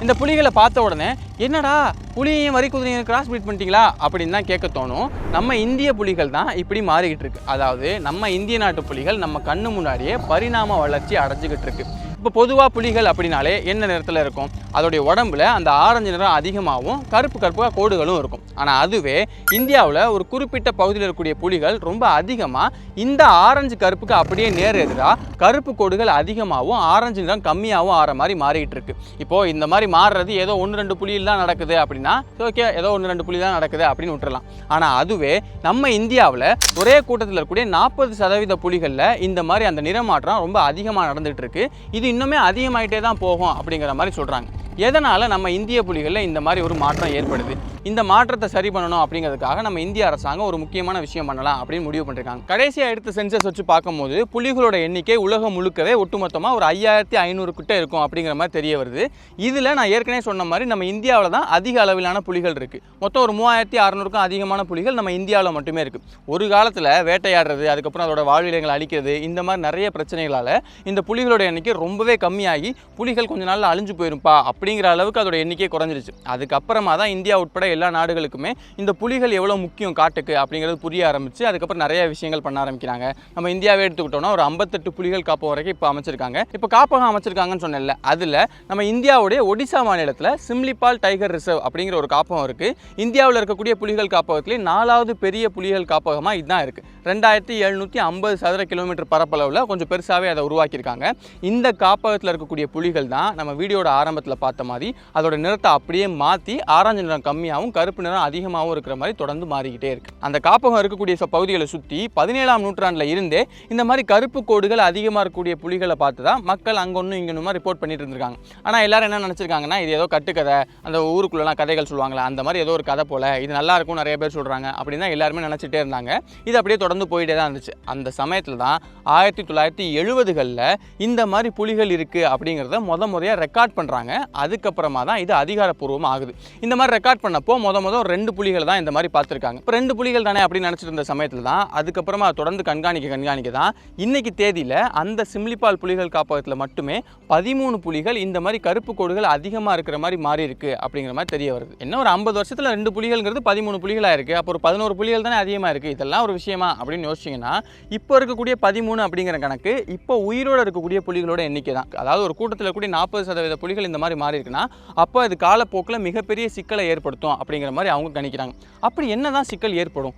இந்த புலிகளை பார்த்த உடனே என்னடா புலியையும் வரி குதிரையும் கிராஸ் பிரீட் பண்ணிட்டீங்களா அப்படின்னு தான் கேட்க தோணும். நம்ம இந்திய புலிகள் தான் இப்படி மாறிக்கிட்டு இருக்கு. அதாவது நம்ம இந்திய நாட்டு புலிகள் நம்ம கண்ணு முன்னாடியே பரிணாம வளர்ச்சி அடைஞ்சிக்கிட்டு இருக்கு. இப்போ பொதுவாக புலிகள் அப்படின்னாலே என்ன நிறத்தில் இருக்கும்? அதோடைய உடம்புல அந்த ஆரஞ்சு நிறம் அதிகமாகவும் கருப்பாக கோடுகளும் இருக்கும். ஆனால் அதுவே இந்தியாவில் ஒரு குறிப்பிட்ட பகுதியில் இருக்கக்கூடிய புலிகள் ரொம்ப அதிகமாக இந்த ஆரஞ்சு கருப்புக்கு அப்படியே நேர் எதிராக கருப்பு கோடுகள் அதிகமாகவும் ஆரஞ்சு நிறம் கம்மியாகவும் ஆகிற மாதிரி மாறிக்கிட்டு இருக்கு. இப்போது இந்த மாதிரி மாறுறது ஏதோ 1-2 புலியில் தான் நடக்குது அப்படின்னா ஓகே, ஏதோ 1-2 புலி தான் நடக்குது அப்படின்னு விட்டுறலாம். ஆனால் அதுவே நம்ம இந்தியாவில் ஒரே கூட்டத்தில் இருக்கக்கூடிய 40% புலிகளில் இந்த மாதிரி அந்த நிறமாற்றம் ரொம்ப அதிகமாக நடந்துகிட்டு இருக்கு. இது இன்னுமே அதிகமாயிட்டே தான் போகும் அப்படிங்கிற மாதிரி சொல்கிறாங்க. எதனால் நம்ம இந்திய புலிகளில் இந்த மாதிரி ஒரு மாற்றம் ஏற்படுது? இந்த மாற்றத்தை சரி பண்ணணும் அப்படிங்கிறதுக்காக நம்ம இந்திய அரசாங்கம் ஒரு முக்கியமான விஷயம் பண்ணலாம் அப்படின்னு முடிவு பண்ணிருக்காங்க. கடைசியாக எடுத்த சென்சஸ் வச்சு பார்க்கும்போது புலிகளோட எண்ணிக்கை உலகம் முழுக்கவே ஒட்டுமொத்தமாக ஒரு 5500 கிட்ட இருக்கும் அப்படிங்கிற மாதிரி தெரிய வருது. இதில் நான் ஏற்கனவே சொன்ன மாதிரி நம்ம இந்தியாவில் தான் அதிக அளவிலான புலிகள் இருக்குது. மொத்தம் ஒரு 3600க்கும் அதிகமான புலிகள் நம்ம இந்தியாவில் மட்டுமே இருக்குது. ஒரு காலத்தில் வேட்டையாடுறது, அதுக்கப்புறம் அதோட வாழ்விடங்களை அழிக்கிறது, இந்த மாதிரி நிறைய பிரச்சனைகளால் இந்த புலிகளோட எண்ணிக்கை ரொம்பவே கம்மியாகி புலிகள் கொஞ்ச நாளில் அழிஞ்சு போயிருப்பா அப்படிங்கிற அளவுக்கு அதோட எண்ணிக்கை குறைஞ்சிருச்சு. அதுக்கப்புறமா தான் இந்தியா உட்பட எல்லா நாடுகளுக்குமே இந்த புலிகள் எவ்வளோ முக்கியம் காட்டுக்கு அப்படிங்கிறது புரிய ஆரம்பிச்சு அதுக்கப்புறம் நிறைய விஷயங்கள் பண்ண ஆரம்பிக்கிறாங்க. நம்ம இந்தியாவே எடுத்துக்கிட்டோம்னா ஒரு 58 புலிகள் காப்பகம் வரைக்கும் இப்போ அமைச்சிருக்காங்க. இப்போ காப்பகம் அமைச்சிருக்காங்கன்னு சொன்னேன்ல, அதில் நம்ம இந்தியாவுடைய ஒடிசா மாநிலத்தில் சிம்லிபால் டைகர் ரிசர்வ் அப்படிங்கிற ஒரு காப்பகம் இருக்குது. இந்தியாவில் இருக்கக்கூடிய புலிகள் காப்பகத்திலே 4வது பெரிய புலிகள் காப்பகமாக இதுதான் இருக்குது. 2750 சதுர கிலோமீட்டர் பரப்பளவில் கொஞ்சம் பெருசாகவே அதை உருவாக்கியிருக்காங்க. இந்த காப்பகத்தில் இருக்கக்கூடிய புலிகள் தான் நம்ம வீடியோட ஆரம்பத்தில் பார்த்த மாதிரி அதோட நிறத்தை அப்படியே மாற்றி ஆரஞ்சு நிறம் கம்மியாகவும் கருப்பு நிறம் அதிகமாகவும் இருக்கிற மாதிரி தொடர்ந்து மாறிக்கிட்டே இருக்கு. அந்த காப்பகம் இருக்கக்கூடிய பகுதிகளை சுற்றி 17ஆம் நூற்றாண்டில் இருந்தே இந்த மாதிரி கருப்பு கோடுகள் அதிகமாக இருக்கக்கூடிய புலிகளை பார்த்து தான் மக்கள் அங்கொன்னும் இங்கொன்னுமா ரிப்போர்ட் பண்ணிட்டு இருந்திருக்காங்க. ஆனால் எல்லாரும் என்ன நினச்சிருக்காங்கன்னா, இது ஏதோ கட்டுக்கதை, அந்த ஊருக்குள்ளலாம் கதைகள் சொல்லுவாங்களா, அந்த மாதிரி ஏதோ ஒரு கதை போல, இது நல்லா இருக்கும் நிறைய பேர் சொல்கிறாங்க அப்படின்னு தான் எல்லாருமே நினச்சிட்டே இருந்தாங்க. இது அப்படியே தொடர்ந்து போயிட்டே தான் இருந்துச்சு. அந்த சமயத்தில் தான் 1970களில் இந்த மாதிரி புலிகள் இருக்குது அப்படிங்கிறத முறையாக ரெக்கார்ட் பண்ணுறாங்க. அதுக்கப்புறமா தான் இது அதிகாரப்பூர்வமாக ஆகுது. இந்த மாதிரி ரெக்கார்ட் பண்ணப்போ மொதல் 2 புலிகள் தான் இந்த மாதிரி பார்த்துருக்காங்க. இப்போ 2 புலிகள் தானே அப்படின்னு நினச்சிட்டு இருந்த சமயத்தில் தான் அதுக்கப்புறமா தொடர்ந்து கண்காணிக்க தான் இன்னைக்கு தேதியில் அந்த சிம்லிபால் புலிகள் காப்பகத்தில் மட்டுமே 13 புலிகள் இந்த மாதிரி கருப்பு கோடுகள் அதிகமாக இருக்கிற மாதிரி மாறி இருக்கு அப்படிங்கிற மாதிரி தெரிய வருது. என்ன ஒரு 50 வருஷத்தில் 2 புலிகள்ங்கிறது 13 புலிகளாக இருக்குது. அப்போ ஒரு 11 புலிகள் தானே அதிகமாக இருக்குது. இதெல்லாம் ஒரு விஷயமா அப்படின்னு யோசிச்சிங்கன்னா, இப்போ இருக்கக்கூடிய 13 அப்படிங்கிற கணக்கு இப்போ உயிரோடு இருக்கக்கூடிய புலிகளோட எண்ணிக்கை தான். அதாவது ஒரு கூட்டத்தில் இருக்கக்கூடிய 40% புலிகள் இந்த மாதிரி மாறி இருக்குன்னா அப்போ அது காலப்போக்கில் மிகப்பெரிய சிக்கலை ஏற்படுத்தும் அப்படிங்கிற மாதிரி அவங்க கணிக்கிறாங்க. அப்படி என்னதான் சிக்கல் ஏற்படும்